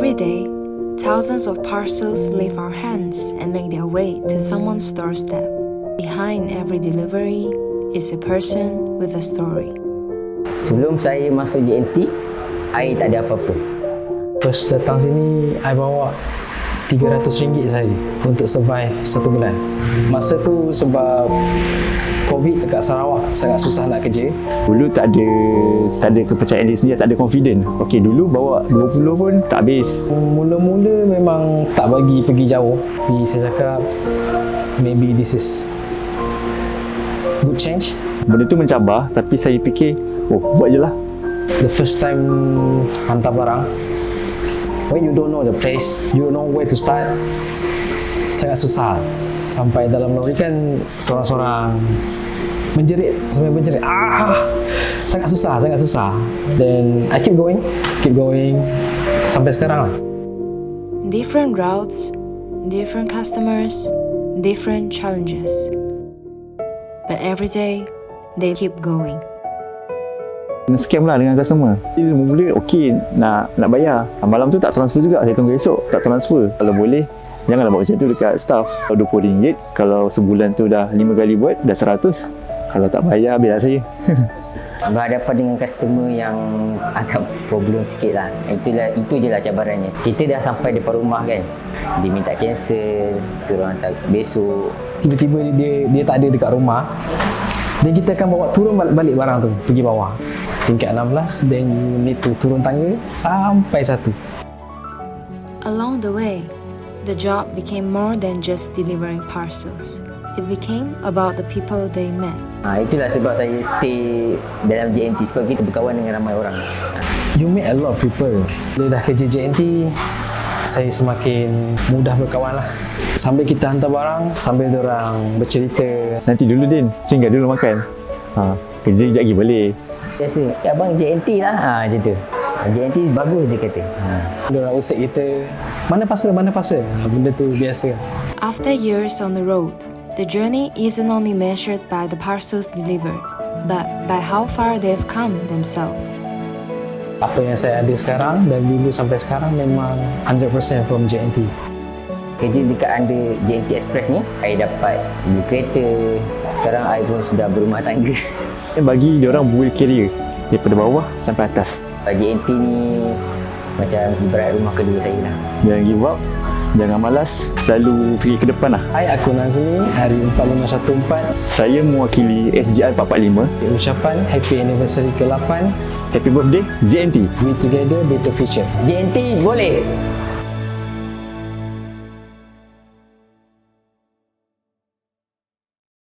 Every day, thousands of parcels leave our hands and make their way to someone's doorstep. Behind every delivery is a person with a story. Sebelum saya masuk JNT, I tak ada apa-apa. First datang sini, I bawa RM300 saja untuk survive 1 bulan. Masa tu sebab COVID dekat Sarawak sangat susah nak kerja. Dulu tak ada kepercayaan diri sendiri, tak ada confident. Okey, dulu bawa 20 pun tak habis. Mula-mula memang tak bagi pergi jauh. Tapi saya cakap maybe this is good change. Benda tu mencabar, tapi saya fikir, buat je lah. The first time hantar barang, when you don't know the place, you don't know where to start, sangat susah. Sampai dalam lori kan seorang-seorang menjerit, sampai menjerit, sangat susah. Then I keep going, sampai sekarang lah. Different routes, different customers, different challenges. But every day, they keep going. Scam lah dengan customer. Mula okey nak bayar. Malam tu tak transfer juga, saya tunggu esok tak transfer. Kalau boleh janganlah buat macam tu dekat staff. Kalau RM20, kalau sebulan tu dah 5 kali buat dah 100. Kalau tak bayar habislah saya. Berhadapan dengan customer yang agak problem sikit lah. Itu je lah cabarannya. Kita dah sampai depan rumah kan, dia minta cancel, suruh hantar besok. Tiba-tiba dia tak ada dekat rumah, dan kita akan bawa turun balik barang tu pergi bawah tingkat 16, then you need to turun tangga sampai 1. Along the way, the job became more than just delivering parcels. It became about the people they met. Itulah sebab saya stay dalam JNT, sebab kita berkawan dengan ramai orang. You meet a lot of people. Bila dah kerja JNT, saya semakin mudah berkawan lah. Sambil kita hantar barang, sambil diorang bercerita. Nanti dulu Din, singgah dulu makan. Kerja sekejap lagi boleh. Biasa, abang JNT lah, macam tu. JNT bagus dia kata. Diorang usik kita, mana parcel? Benda tu biasa. After years on the road, the journey isn't only measured by the parcels delivered, but by how far they've come themselves. Apa yang saya ada sekarang dan dulu sampai sekarang memang 100% from JNT. Kerja dekat under JNT Express ni, saya dapat beli kereta. Sekarang saya pun sudah berumah tangga. Bagi diorang build career daripada bawah sampai atas. JNT ni macam ibarat rumah kedua saya lah. Jangan give up, jangan malas, selalu pergi ke depan lah. Hai, aku Nazmi, hari 4514. Saya mewakili SGR 445. Ucapan happy anniversary ke-8. Happy birthday JNT. We together, better future. JNT boleh!